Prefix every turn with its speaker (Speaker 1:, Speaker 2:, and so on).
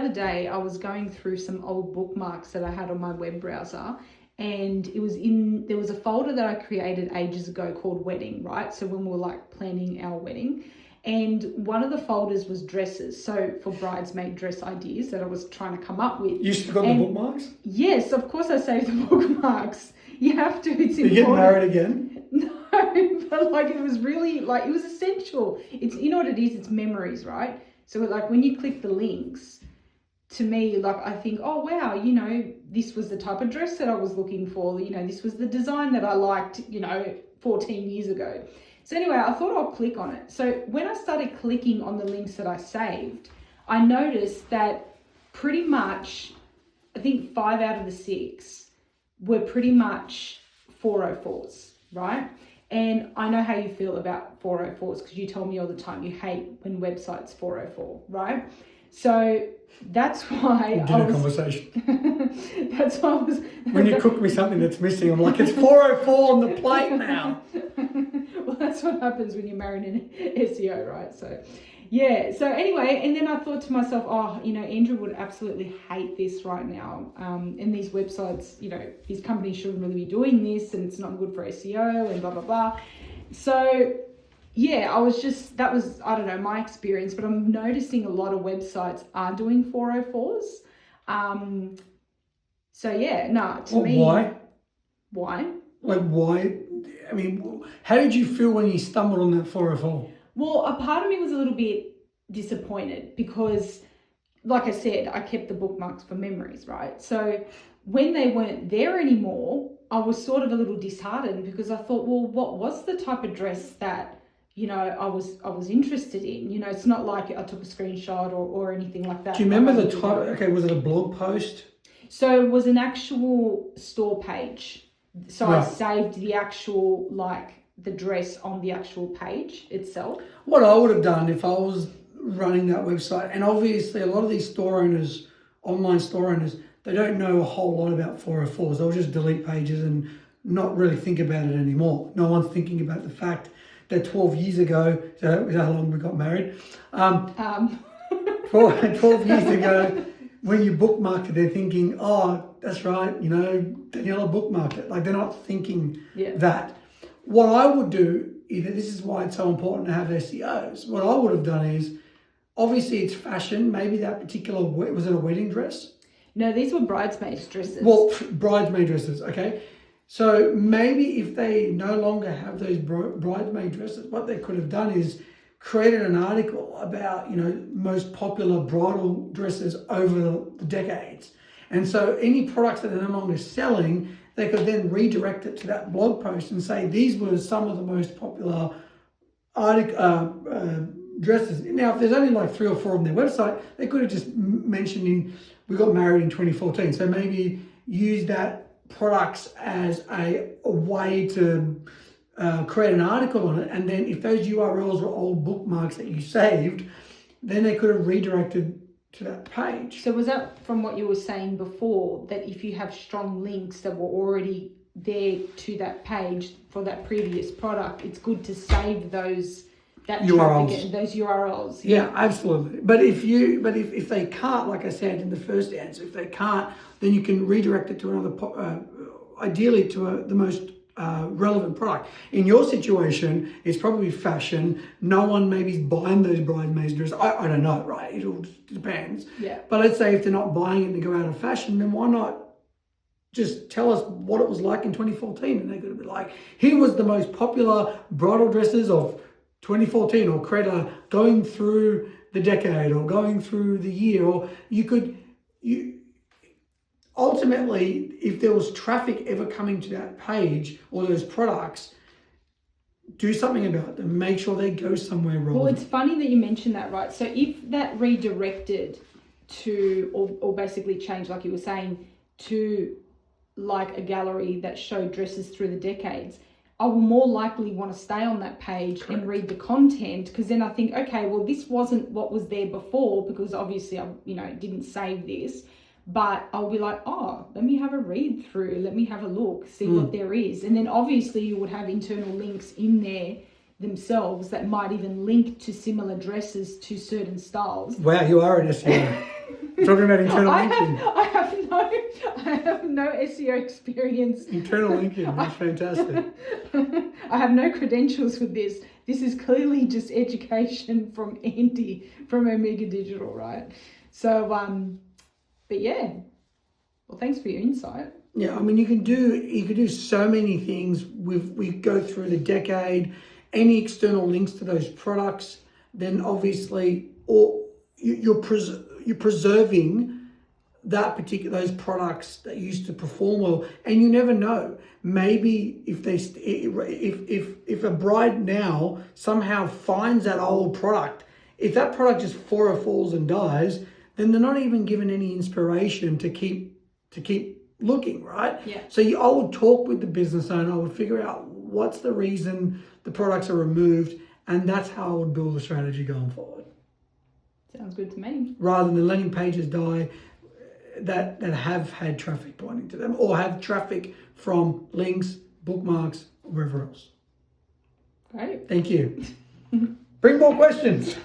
Speaker 1: The other day I was going through some old bookmarks that I had on my web browser, and there was a folder that I created ages ago called wedding, right? So when we were like planning our wedding, and one of the folders was dresses. So for bridesmaid dress ideas that I was trying to come up with.
Speaker 2: You still got the bookmarks?
Speaker 1: Yes, of course I saved the bookmarks. You have to, it's important.
Speaker 2: You get married again?
Speaker 1: No, but like it was really like, it was essential. It's, you know what it is? It's memories, right? So like when you click the links, to me, like I think, oh wow, you know, this was the type of dress that I was looking for. You know, this was the design that I liked, you know, 14 years ago. So anyway, I thought I'll click on it. So when I started clicking on the links that I saved, I noticed that pretty much, I think 5 out of the 6 were pretty much 404s, right? And I know how you feel about 404s because you tell me all the time you hate when websites 404, right? So that's why
Speaker 2: conversation.
Speaker 1: That's why I was.
Speaker 2: When you cook me something that's missing, I'm like, it's 404 on the plate now.
Speaker 1: Well, that's what happens when you're married in SEO, right? So, yeah. So anyway, and then I thought to myself, oh, you know, Andrew would absolutely hate this right now. And these websites, you know, his company shouldn't really be doing this, and it's not good for SEO and blah blah blah. So. Yeah, that was, I don't know, my experience, but I'm noticing a lot of websites are doing 404s. So yeah, no, to me.
Speaker 2: Why?
Speaker 1: Why?
Speaker 2: Like, why? I mean, how did you feel when you stumbled on that 404?
Speaker 1: Well, a part of me was a little bit disappointed because, like I said, I kept the bookmarks for memories, right? So when they weren't there anymore, I was sort of a little disheartened because I thought, well, what was the type of dress that, you know, I was interested in? You know, it's not like I took a screenshot or anything like that.
Speaker 2: Do you remember the type? Okay, was it a blog post?
Speaker 1: So it was an actual store page. So
Speaker 2: right.
Speaker 1: I saved the actual, like, the dress on the actual page itself.
Speaker 2: What I would have done if I was running that website, and obviously a lot of these store owners, online store owners, they don't know a whole lot about 404s. They'll just delete pages and not really think about it anymore. No one's thinking about the fact that 12 years ago, so is that how long we got married? 12 years ago, when you bookmarked it, they're thinking, oh, that's right, you know, Daniela bookmarked it. Like, they're not thinking that. What I would do, this is why it's so important to have SEOs. What I would have done is, obviously it's fashion. Maybe that particular, was it a wedding dress?
Speaker 1: No, these were bridesmaids dresses.
Speaker 2: Well, bridesmaid dresses, okay. So maybe if they no longer have those bridesmaid dresses, what they could have done is created an article about, you know, most popular bridal dresses over the decades. And so any products that are no longer selling, they could then redirect it to that blog post and say, these were some of the most popular dresses. Now, if there's only like 3 or 4 on their website, they could have just mentioned we got married in 2014. So maybe use that products as a way to create an article on it, and then if those URLs were old bookmarks that you saved, then they could have redirected to that page.
Speaker 1: So was that from what you were saying before, that if you have strong links that were already there to that page for that previous product, it's good to save those
Speaker 2: URLs.
Speaker 1: Those URLs.
Speaker 2: Yeah, absolutely. But if they can't, like I said in the first answer, if they can't, then you can redirect it to another, ideally to the most relevant product. In your situation, it's probably fashion. No one maybe is buying those bridesmaids dresses. I don't know, right? It all depends.
Speaker 1: Yeah.
Speaker 2: But let's say if they're not buying it to go out of fashion, then why not just tell us what it was like in 2014? And they could be like, here was the most popular bridal dresses of 2014, or create a going through the decade or going through the year. Or you ultimately, if there was traffic ever coming to that page or those products, do something about them. Make sure they go somewhere relevant.
Speaker 1: Well, it's funny that you mentioned that, right? So if that redirected to, or basically changed, like you were saying, to like a gallery that showed dresses through the decades, I will more likely want to stay on that page and read the content, because then I think, okay, well, this wasn't what was there before, because obviously I, didn't save this, but I'll be like, oh, let me have a read through, let me have a look, see what there is. And then obviously you would have internal links in there themselves that might even link to similar dresses to certain styles.
Speaker 2: Wow, you are an SEO. talking about internal
Speaker 1: I
Speaker 2: linking.
Speaker 1: have no SEO experience.
Speaker 2: Internal linking, that's fantastic.
Speaker 1: I have no credentials with this. This is clearly just education from Andy from Omega Digital, right? So, but yeah. Well, thanks for your insight.
Speaker 2: Yeah, I mean, you can do so many things. We go through the decade, any external links to those products, then obviously, or you're preserving that those products that used to perform well, and you never know. Maybe if a bride now somehow finds that old product, if that product just falls and dies, then they're not even given any inspiration to keep looking, right?
Speaker 1: Yeah.
Speaker 2: So I would talk with the business owner. I would figure out what's the reason the products are removed, and that's how I would build a strategy going forward.
Speaker 1: Sounds good to me.
Speaker 2: Rather than letting pages die that have had traffic pointing to them, or have traffic from links, bookmarks, or wherever else.
Speaker 1: Great.
Speaker 2: Thank you. Bring more questions.